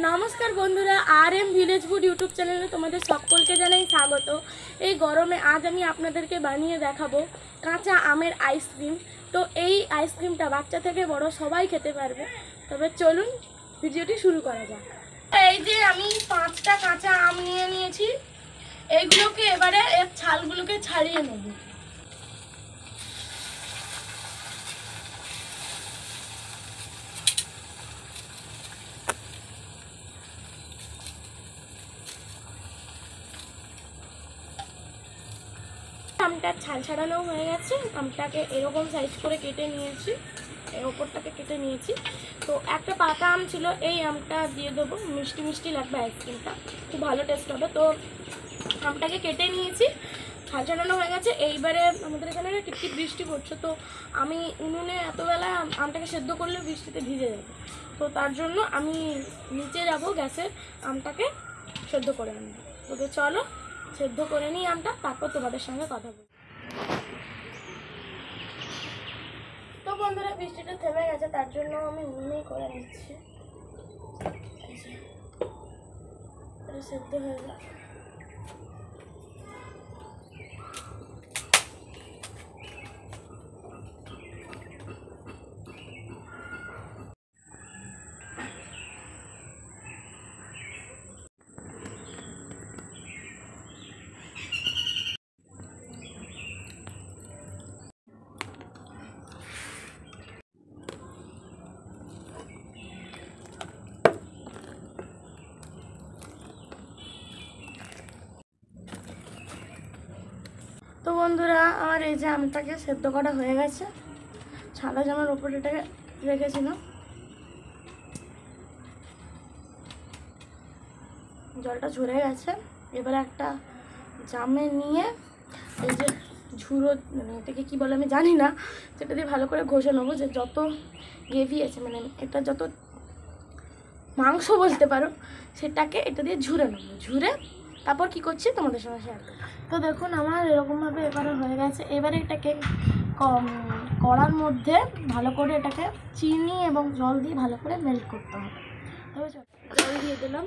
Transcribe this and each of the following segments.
নমস্কার বন্ধুরা, RM village food YouTube চ্যানেলে তোমাদের সকলকে জানাই স্বাগত। এই গরমে আজ আমি আপনাদেরকে বানিয়ে দেখাবো কাঁচা আমের আইসক্রিম। তো এই আইসক্রিমটা বাচ্চা থেকে বড় সবাই খেতে পারবে। তবে চলুন ভিডিওটি শুরু করা যাক। এই যে আমি 5টা কাঁচা আম নিয়ে নিয়েছি, এইগুলোকে এবারে এর ছালগুলোকে ছাড়িয়ে নেব। আমটার ছাল ছাড়ানো হয়ে গেছে। আমটাকে এরকম সাইজ করে কেটে নিয়েছি, এই ওপরটাকে কেটে নিয়েছি। তো একটা পাকা আম ছিল, এই আমটা দিয়ে দেবো, মিষ্টি মিষ্টি লাগবে আইসক্রিমটা, খুব ভালো টেস্ট হবে। তো আমটাকে কেটে নিয়েছি, ছাল ছাড়ানো হয়ে গেছে। এইবারে আমাদের এখানে টিপটিপ বৃষ্টি পড়ছে, তো আমি উনুনে এতবেলা আমটাকে সেদ্ধ করলে বৃষ্টিতে ভিজে যাবে। তো তার জন্য আমি নিচে যাব গ্যাসে, আমটাকে সেদ্ধ করে আনবো। তো চলো সেদ্ধ করে নিই আমটা, তারপর তোমাদের সঙ্গে কথা বলি। তো বন্ধুরা, বৃষ্টিটা থেমে গেছে, তার জন্য আমি উনুনেই করে নিচ্ছি। সেদ্ধ হয়ে যায়। তো বন্ধুরা, আমার এই যে আমটাকে সেদ্ধ করা হয়ে গেছে, ছালা জামার উপরে এটাকে রেখেছিলাম, জলটা ঝরে গেছে। এবারে একটা জামে নিয়ে এই যে ঝুড়ো, মানে এটাকে কী বলে আমি জানি না, সেটা দিয়ে ভালো করে ঘষে নেবো, যে যত গ্রেভি আছে, মানে এটা যত মাংস বলতে পারো, সেটাকে এটা দিয়ে ঝুড়ে নেবো। ঝুড়ে তারপর কি করছি তোমাদের সঙ্গে শেয়ার করবো। তো দেখুন, আমার এরকমভাবে এবারে হয়ে গেছে। এবারে এটাকে কড়ার মধ্যে ভালো করে এটাকে চিনি এবং জল দিয়ে ভালো করে মেল্ট করতে হবে। তবে জল দিয়ে দিলাম।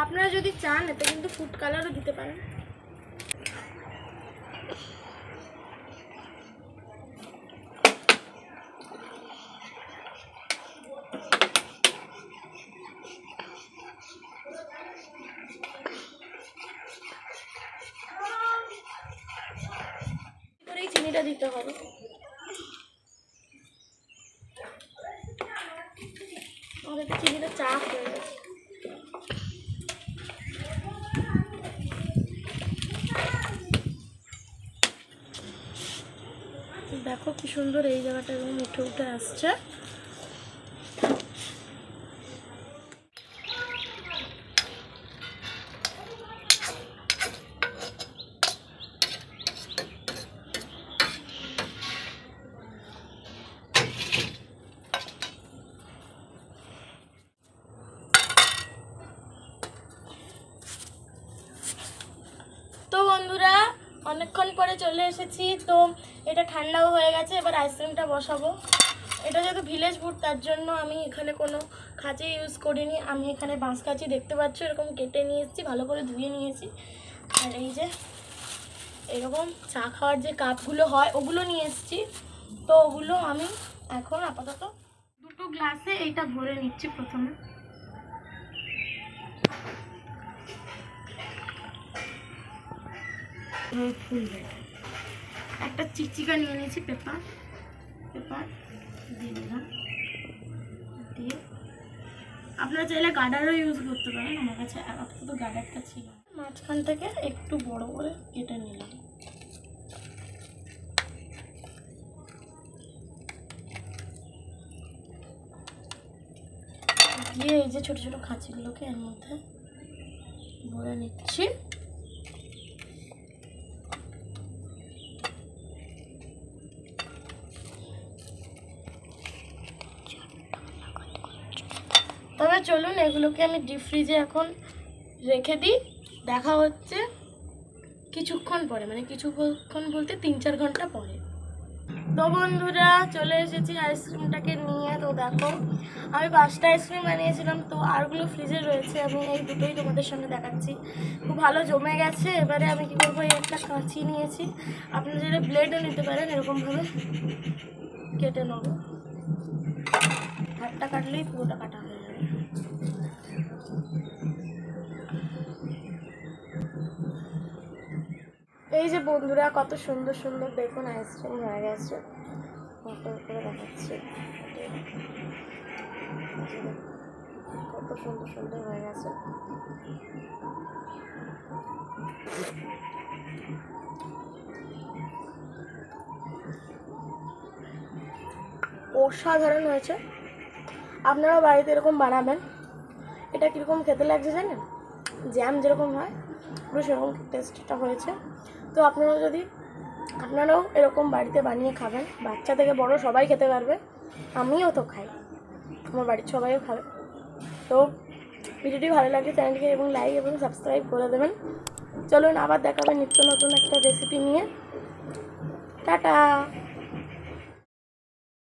আপনারা যদি চান এতে কিন্তু ফুড কালারও দিতে পারেন। এই চিনিটা দিতে হবে। আমাদের চিনিটা চাপ হয়ে গেছে। দেখো কি সুন্দর এই জায়গাটা একদম উঠে উঠে আসছে। তো বন্ধুরা, অনেকক্ষণ পরে চলে এসেছি। তো এটা ঠান্ডাও হয়ে গেছে, এবার আইসক্রিমটা বসাবো। এটা যেহেতু ভিলেজ ফুড, তার জন্য আমি এখানে কোনো খাঁচি ইউজ করিনি। আমি এখানে বাঁশ কাঁচি দেখতে পাচ্ছি, এরকম কেটে নিয়ে এসেছি, ভালো করে ধুয়ে নিয়েছি। আর এই যে এরকম চা খাওয়ার যে কাপগুলো হয়, ওগুলো নিয়ে এসেছি। তো ওগুলো আমি এখন আপাতত দুটো গ্লাসে এইটা ভরে নিচ্ছি। প্রথমে ফুলবে, একটা চিকচিকা নিয়ে নিয়েছি, পেপার দিয়ে দিলাম। দিয়ে আপনারা চাইলে গার্ডারও ইউজ করতে পারেন, আমার কাছে আপাতত গার্ডারটা ছিল। মাঝখান থেকে একটু বড় করে কেটে নিলাম। দিয়ে এই যে ছোট ছোট খাঁচিগুলোকে এর মধ্যে ভরে নিচ্ছি। চলুন এগুলোকে আমি ডিপ ফ্রিজে এখন রেখে দিই। দেখা হচ্ছে কিছুক্ষণ পরে, মানে কিছুক্ষণ বলতে 3-4 ঘন্টা পরে। তো বন্ধুরা চলে এসেছি আইসক্রিমটাকে নিয়ে। তো দেখো আমি 5টা আইসক্রিম বানিয়েছিলাম, তো আরগুলো ফ্রিজে রয়েছে। আমি এই দুটোই তোমাদের সঙ্গে দেখাচ্ছি। খুব ভালো জমে গেছে। এবারে আমি কী করবো, এই একটা কাঁচি নিয়েছি, আপনারা যদি ব্লেডও নিতে পারেন, এরকমভাবে কেটে নেবো। হাতটা কাটলেই পুরোটা কাটা হয়ে যাবে। এই যে বন্ধুরা কত সুন্দর সুন্দর দেখুন আইসক্রিম হয়ে গেছে। করে দেখাচ্ছি কত সুন্দর সুন্দর হয়ে গেছে। অসাধারণ হয়েছে, আপনারাও বাড়িতে এরকম বানাবেন। এটা কীরকম খেতে লাগছে জানেন, জ্যাম যেরকম হয় পুরো সেরকম টেস্টটা হয়েছে। তো আপনারাও এরকম বাড়িতে বানিয়ে খাবেন, বাচ্চা থেকে বড় সবাই খেতে পারবে। আমিও তো খাই, আমার বাড়ির সবাইও খাবে। তো ভিডিওটি ভালো লাগলে চ্যানেলটিকে এবং লাইক এবং সাবস্ক্রাইব করে দেবেন। চলুন আবার দেখাবেন নিত্য নতুন একটা রেসিপি নিয়ে। টাটা।